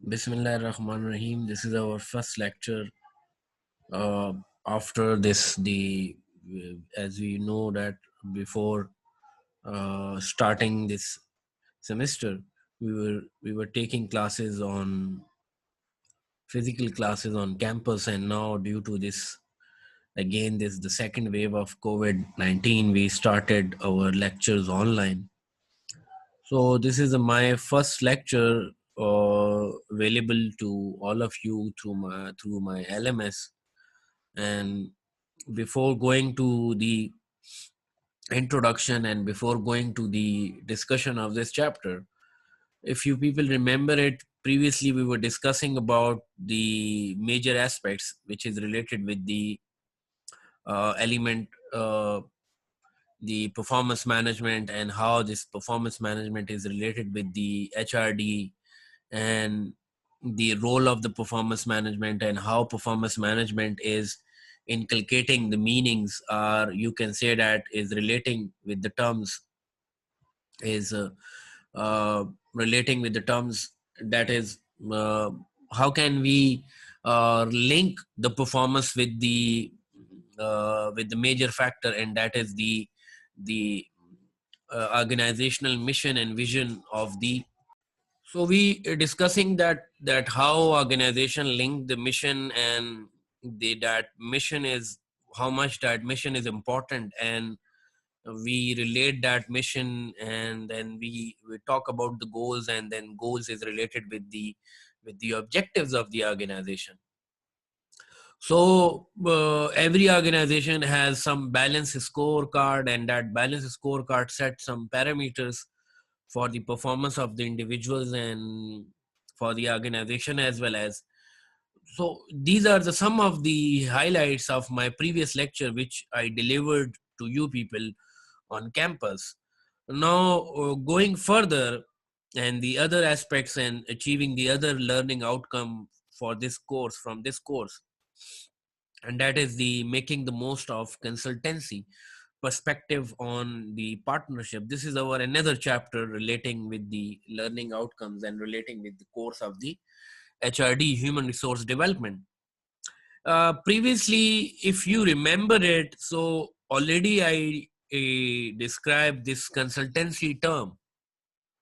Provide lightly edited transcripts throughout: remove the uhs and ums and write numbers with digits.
Bismillah ar-Rahman Rahim. This is our first lecture. Uh, After this, as we know that before starting this semester, we were taking classes on physical classes on campus, and now due to this again this the second wave of COVID-19, we started our lectures online. So this is my first lecture available to all of you through my LMS. And before going to the introduction and before going to the discussion of this chapter, if you people remember it, previously we were discussing about the major aspects which is related with the element. The performance management and how this performance management is related with the HRD and the role of the performance management and how performance management is inculcating the meanings, or you can say that is relating with the terms, is uh, relating with the terms, that is how can we link the performance with the major factor, and that is the organizational mission and vision of the. So we are discussing that how organization link the mission, and that mission is how much that mission is important, and we relate that mission, and then we talk about the goals, and then goals is related with the objectives of the organization. So every organization has some balance scorecard, and that balance scorecard sets some parameters for the performance of the individuals and for the organization as well as. So these are the some of the highlights of my previous lecture which I delivered to you people on campus. Now going further, and the other aspects and achieving the other learning outcome for this course, from this course, and that is the making the most of consultancy perspective on the partnership. This is our another chapter relating with the learning outcomes and relating with the course of the HRD, human resource development. Previously, if you remember it, so already I described this consultancy term,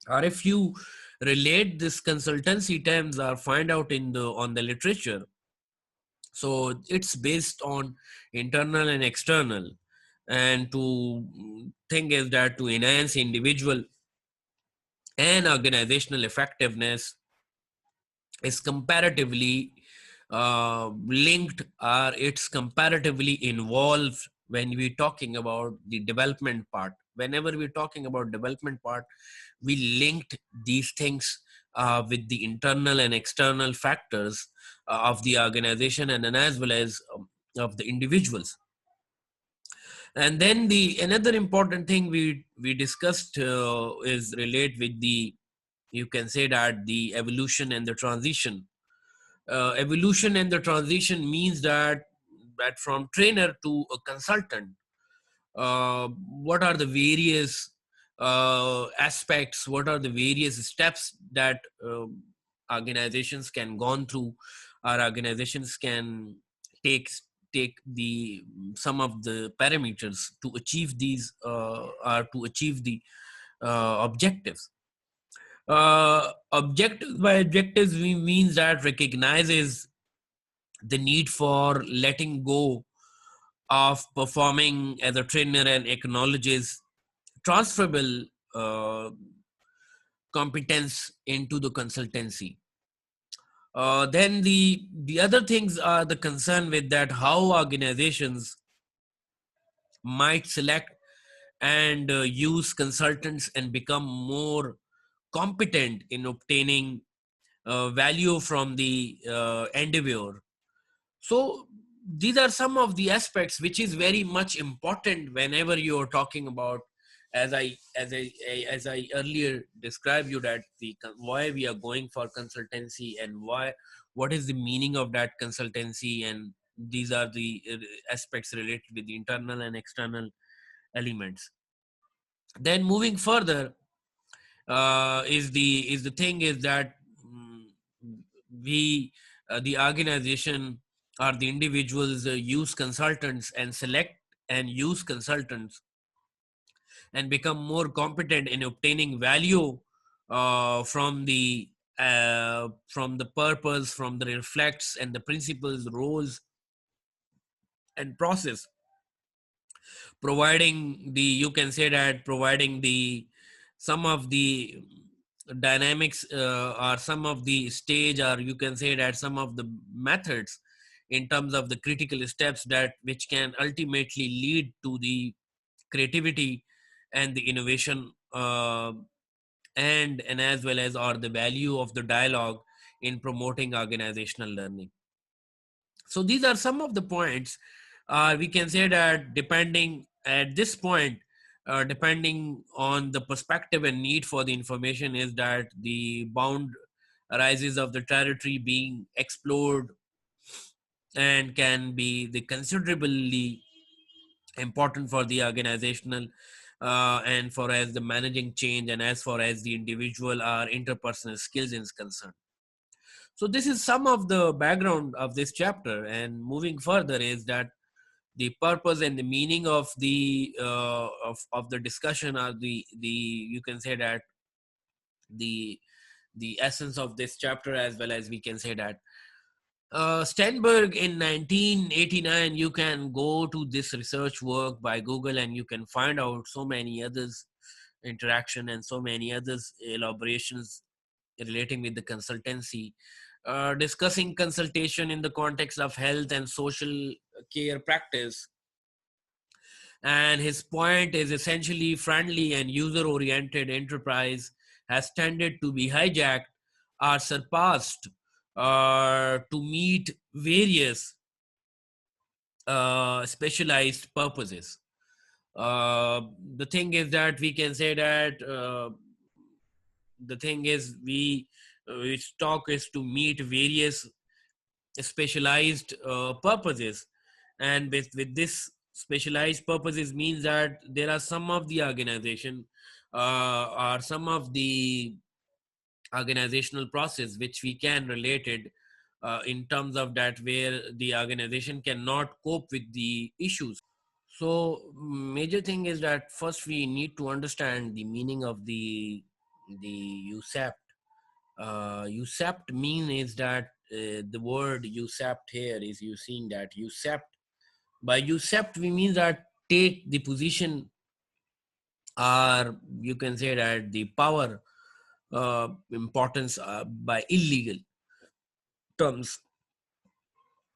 or if you relate this consultancy terms or find out in the on the literature. So it's based on internal and external, and to thing is that to enhance individual and organizational effectiveness is comparatively linked, or it's comparatively involved when we're talking about the development part. Whenever we're talking about development part, we linked these things with the internal and external factors of the organization, and then as well as of the individuals. And then the another important thing we discussed is relate with the, you can say that the evolution and the transition. Evolution and the transition means that from trainer to a consultant, what are the various aspects, what are the various steps that organizations can gone through, or organizations can take take the some of the parameters to achieve these or to achieve the objectives. Objectives by objectives we means that recognizes the need for letting go of performing as a trainer and acknowledges transferable uh, competence into the consultancy. Then the other things are the concern with that how organizations might select and use consultants and become more competent in obtaining value from the endeavor. So these are some of the aspects which is very much important whenever you're talking about, as I earlier described you that why we are going for consultancy, and what is the meaning of that consultancy, and these are the aspects related with the internal and external elements. Then moving further, is the thing is that the organization or the individuals use consultants and select and use consultants and become more competent in obtaining value from the purpose, from the reflects and the principles, roles and process, providing the, you can say that, providing the some of the dynamics or some of the stage, or you can say that some of the methods in terms of the critical steps that which can ultimately lead to the creativity and the innovation, and as well as or the value of the dialogue in promoting organizational learning. So these are some of the points. We can say that depending at this point, depending on the perspective and need for the information, is that the bound arises of the territory being explored and can be the considerably important for the organizational and for as the managing change and as far as the individual or interpersonal skills is concerned. So this is some of the background of this chapter, and moving further is that the purpose and the meaning of the of the discussion, or the you can say that the essence of this chapter, as well as we can say that Stenberg in 1989, you can go to this research work by Google and you can find out so many others interaction and so many others elaborations relating with the consultancy, discussing consultation in the context of health and social care practice. And his point is essentially friendly and user-oriented enterprise has tended to be hijacked or surpassed to meet various specialized purposes. The thing is that we can say that the thing is its talk is to meet various specialized purposes, and with this specialized purposes means that there are some of the organization or some of the organizational process which we can relate it in terms of that where the organization cannot cope with the issues. So major thing is that first we need to understand the meaning of the usapt. Usapt mean is that the word usapt here is you seeing that usapt. By usapt we mean that take the position, or you can say that the power importance by illegal terms.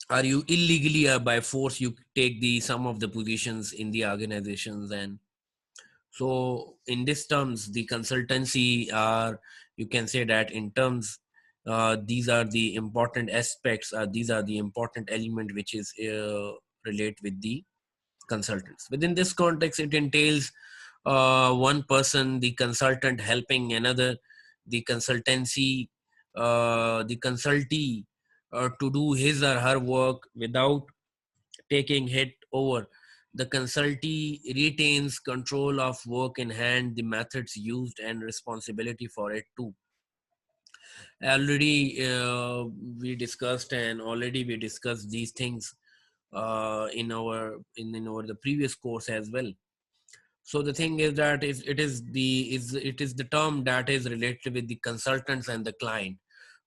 Are you illegally or by force you take the some of the positions in the organizations? And so in this terms the consultancy, or you can say that in terms these are the important aspects, these are the important element which is relate with the consultants. Within this context it entails one person, the consultant, helping another, the consultancy, the consultee, to do his or her work without taking it over. The consultee retains control of work in hand, the methods used, and responsibility for it too. Already we discussed, and already we discussed these things in our the previous course as well. So the thing is that it is the term that is related with the consultants and the client.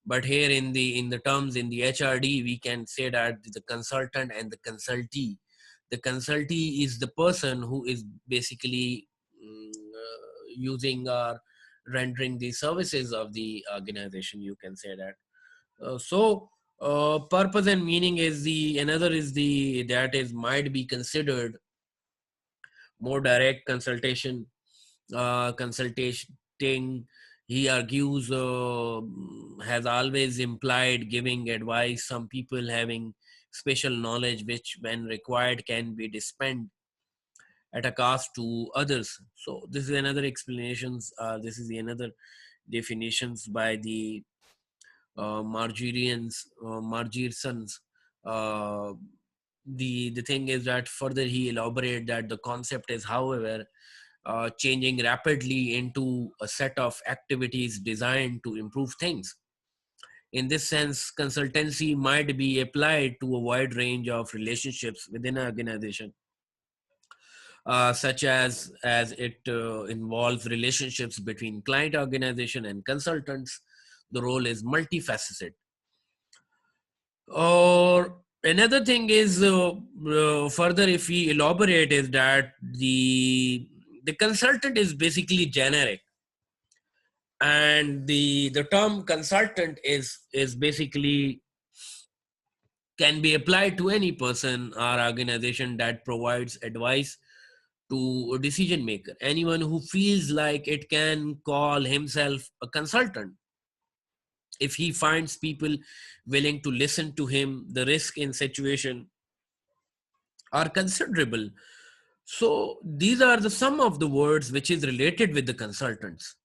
But here in the terms in the HRD, we can say that the consultant and the consultee. The consultee is the person who is basically using or rendering the services of the organization. You can say that. Purpose and meaning is the another is the that is might be considered more direct consultation, consulting. He argues has always implied giving advice. Some people having special knowledge which when required can be dispensed at a cost to others. So this is another explanations, this is the another definitions by the Margirsons. uh, the thing is that further he elaborate that the concept is however changing rapidly into a set of activities designed to improve things In this sense, consultancy might be applied to a wide range of relationships within an organization, such as it involves relationships between client, organization, and consultants. The role is multifaceted. Or another thing is, further if we elaborate, is that the consultant is basically generic, and the term consultant is basically can be applied to any person or organization that provides advice to a decision maker. Anyone who feels like it can call himself a consultant. If he finds people willing to listen to him, the risk in situation are considerable. So these are the some of the words which is related with the consultants.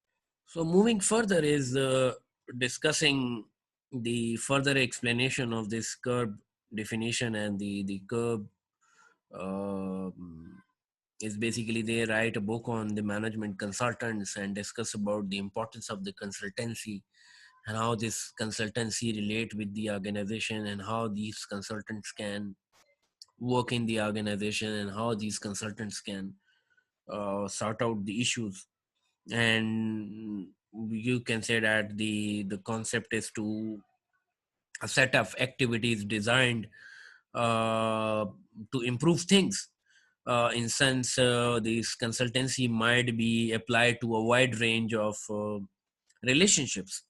So moving further is discussing the further explanation of this curb definition, and the curb is basically they write a book on the management consultants and discuss about the importance of the consultancy and how this consultancy relate with the organization, and how these consultants can work in the organization, and how these consultants can sort out the issues. And you can say that the concept is to a set of activities designed uh, to improve things. In sense, this consultancy might be applied to a wide range of relationships,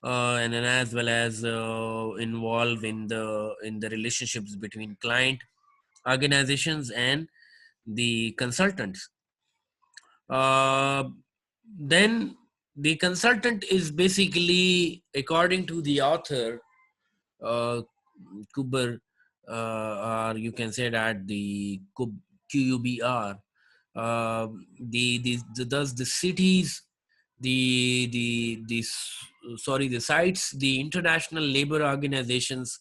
and then as well as involve in the relationships between client, organizations, and the consultants. Uh, then the consultant is basically, according to the author, uh, Kuber, or you can say that the QUBR, thus the cities, the sites, the International Labor Organizations,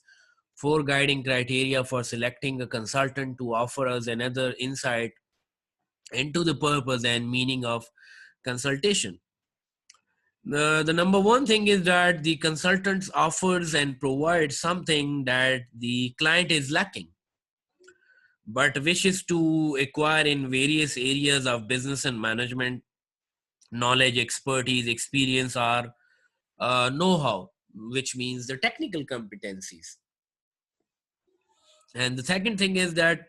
four guiding criteria for selecting a consultant to offer us another insight into the purpose and meaning of consultation. The number one thing is that the consultants offers and provides something that the client is lacking, but wishes to acquire in various areas of business and management: knowledge, expertise, experience, or know-how, which means the technical competencies. And the second thing is that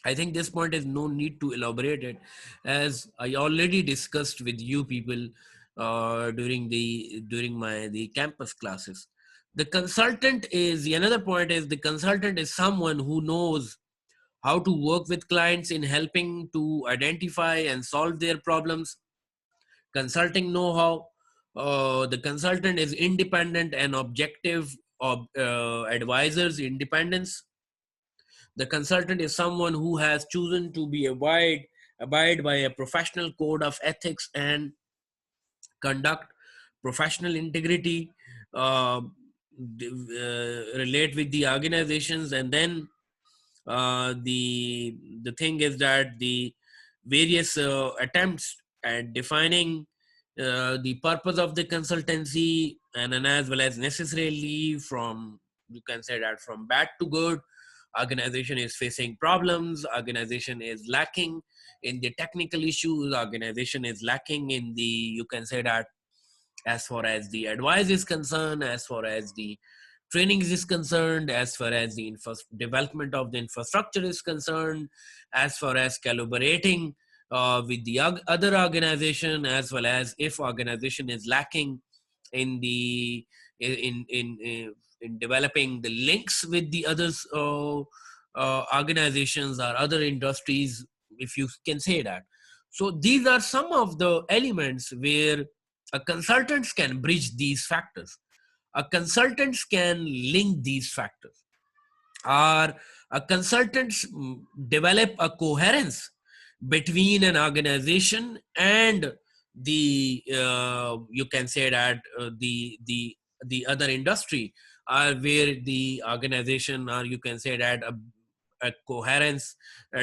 I think this point is no need to elaborate it, as I already discussed with you people during my the campus classes. The consultant is the another point is the consultant is someone who knows how to work with clients in helping to identify and solve their problems. Consulting know-how. The consultant is independent and objective of advisors' independence. The consultant is someone who has chosen to be abide by a professional code of ethics and conduct, professional integrity, uh, relate with the organizations. And then the thing is that the various attempts at defining the purpose of the consultancy, and then as well as necessarily from, you can say that from bad to good, organization is facing problems, organization is lacking in the technical issues, organization is lacking in the, you can say that, as far as the advice is concerned, as far as the trainings is concerned, as far as the development of the infrastructure is concerned, as far as collaborating with the other organization, as well as if organization is lacking in the in developing the links with the others organizations or other industries, if you can say that. So these are some of the elements where a consultants can bridge these factors. A consultants can link these factors, or a consultants develop a coherence between an organization and the you can say that the other industry, or where the organization, or you can say that a coherence,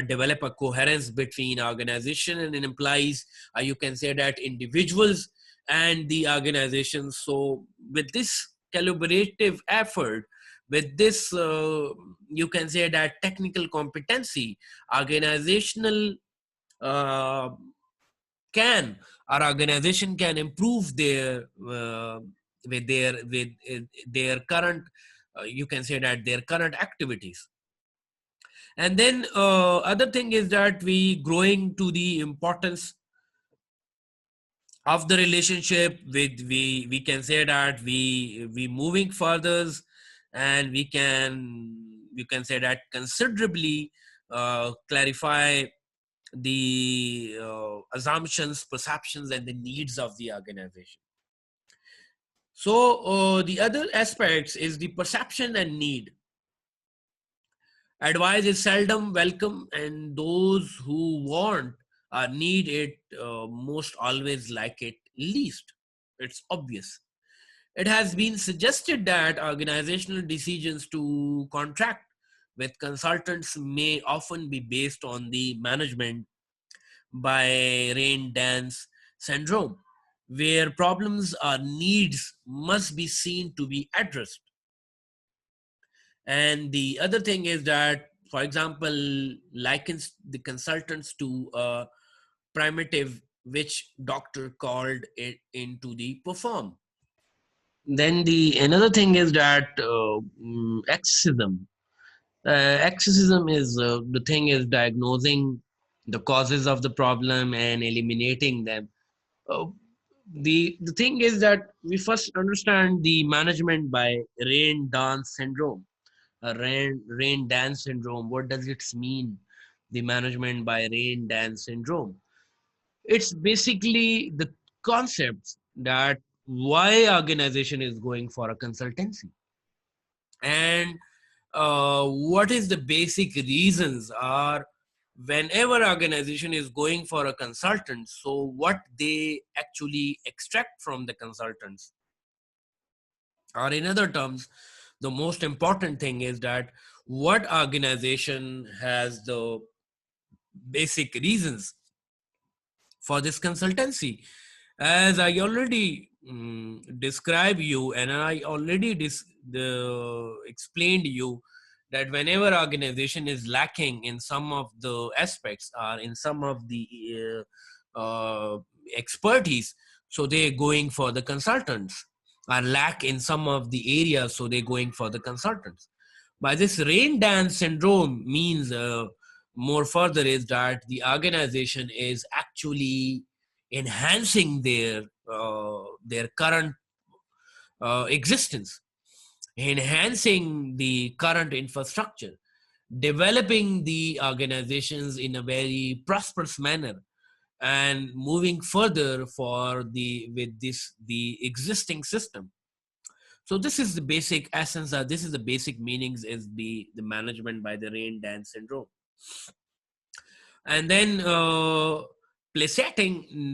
develop a coherence between organization and implies, you can say that individuals and the organization. So with this collaborative effort, with this, you can say that technical competency, organizational uh, can our organization can improve their with their current, you can say that their current activities. And then other thing is that we growing to the importance of the relationship with, we can say that we moving further, and we can, you can say that considerably clarify the assumptions, perceptions, and the needs of the organization. So the other aspects is the perception and need. Advice is seldom welcome, and those who want or need it most always like it least. It's obvious. It has been suggested that organizational decisions to contract with consultants may often be based on the management by rain dance syndrome, where problems or needs must be seen to be addressed. And the other thing is that, for example, likens the consultants to a primitive which doctor called it into the perform. Then the another thing is that exorcism. Exorcism is the thing is diagnosing the causes of the problem and eliminating them. Uh, the thing is that we first understand the management by rain dance syndrome. Rain dance syndrome. What does it mean? The management by rain dance syndrome. It's basically the concept that why organization is going for a consultancy, and what is the basic reasons are whenever organization is going for a consultant, so what they actually extract from the consultants, or in other terms, the most important thing is that what organization has the basic reasons for this consultancy. As I already describe you, and I already explained you that whenever organization is lacking in some of the aspects or in some of the expertise, so they're going for the consultants, or lack in some of the areas, so they're going for the consultants. By this rain dance syndrome means more further is that the organization is actually enhancing their current existence, enhancing the current infrastructure, developing the organizations in a very prosperous manner, and moving further for the with this the existing system. So this is the basic essence, this is the basic meanings, is the management by the rain dance syndrome. And then place setting,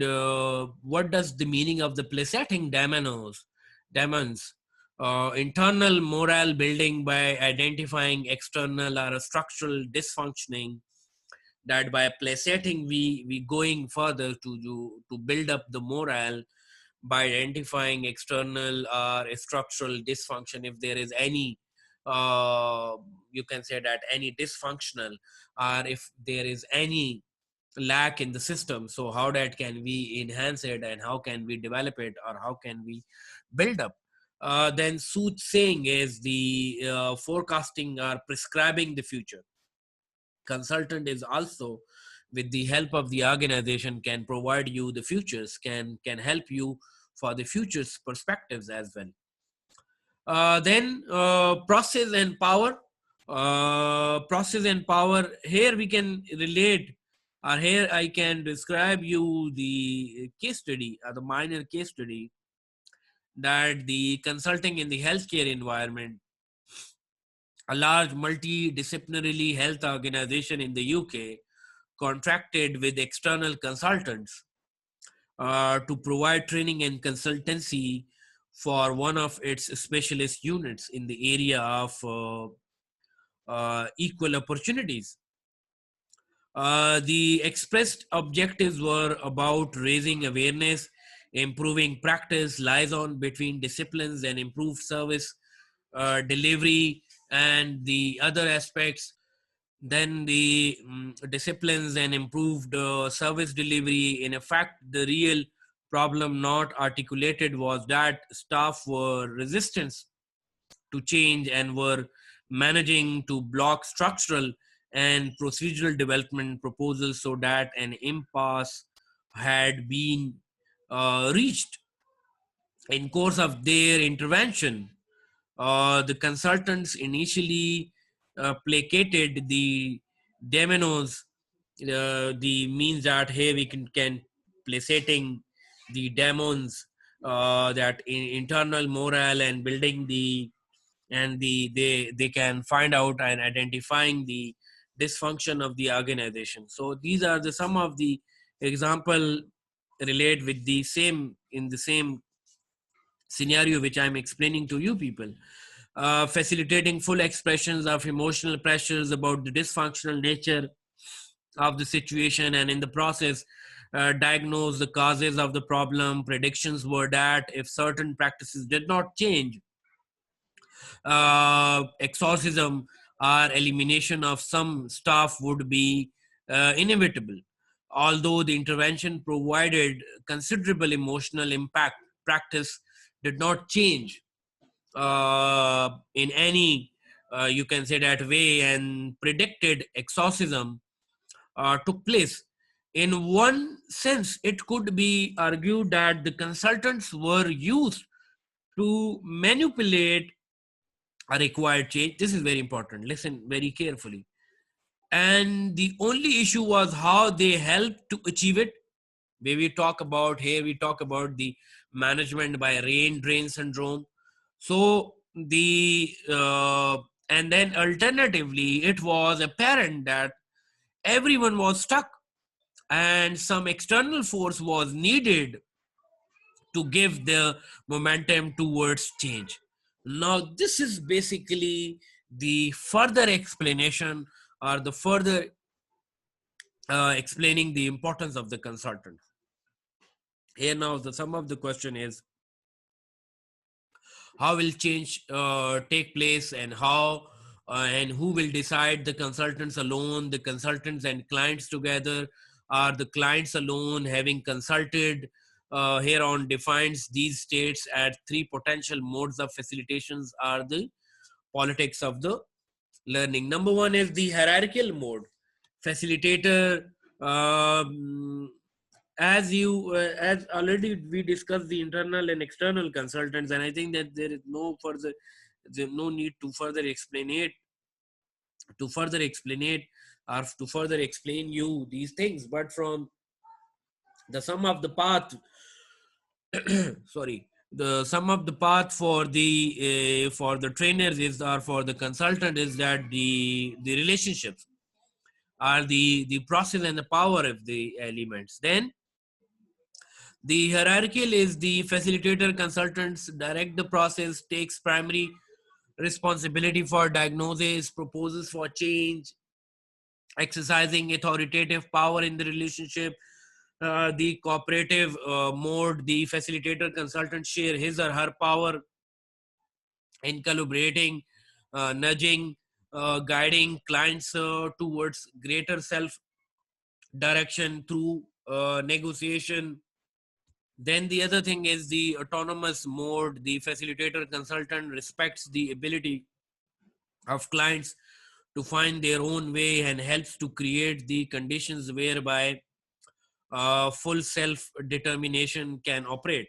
what does the meaning of the place setting demons? Internal morale building by identifying external or structural dysfunctioning, that by place setting we going further to build up the morale by identifying external or structural dysfunction, if there is any you can say that any dysfunctional, or if there is any lack in the system, so how that can we enhance it, and how can we develop it, or how can we build up. Then soothsaying is the forecasting or prescribing the future. Consultant is also, with the help of the organization, can provide you the futures, can help you for the futures perspectives as well. Then process and power. Process and power, here we can relate, or here I can describe you the case study, or the minor case study, that the consulting in the healthcare environment, a large multidisciplinary health organization in the UK contracted with external consultants to provide training and consultancy for one of its specialist units in the area of equal opportunities. The expressed objectives were about raising awareness Improving practice lies on between disciplines and improved service delivery and the other aspects. Then the disciplines and improved service delivery. In effect, the real problem not articulated was that staff were resistant to change and were managing to block structural and procedural development proposals, so that an impasse had been reached. In course of their intervention, the consultants initially placated the dominoes. The means that here we can placating the demons, that internal morale and building the, and they can find out and identifying the dysfunction of the organization. So these are the some of the example relate with the same, in the same scenario which I'm explaining to you people. Facilitating full expressions of emotional pressures about the dysfunctional nature of the situation, and in the process diagnose the causes of the problem. Predictions were that if certain practices did not change, exorcism or elimination of some staff would be inevitable. Although the intervention provided considerable emotional impact, practice did not change in any, you can say that way, and predicted exorcism took place. In one sense, it could be argued that the consultants were used to manipulate a required change. This is very important. Listen very carefully. And the only issue was how they helped to achieve it. Where we talk about here, we talk about the management by rain drain syndrome. So the and then alternatively, it was apparent that everyone was stuck and some external force was needed to give the momentum towards change. Now, this is basically the further explanation, or the further explaining the importance of the consultant. Here now, the sum of the question is, how will change take place, and how and who will decide? The consultants alone, the consultants and clients together, are the clients alone having consulted? Here on defines these states at three potential modes of facilitations are the politics of the learning. Number one is the hierarchical mode. Facilitator, um, as already we discussed the internal and external consultants, and I think that there is no need to further explain it, or to further explain you these things. But from the sum of the path, sorry, the sum of the path for the trainers is, or for the consultant, is that the relationships are the process and the power of the elements. Then the hierarchical is the facilitator. Consultants direct the process, takes primary responsibility for diagnosis, proposes for change, exercising authoritative power in the relationship. The cooperative mode, the facilitator consultant share his or her power in collaborating, nudging, guiding clients towards greater self direction through negotiation. Then the other thing is the autonomous mode. The facilitator consultant respects the ability of clients to find their own way and helps to create the conditions whereby full self determination can operate.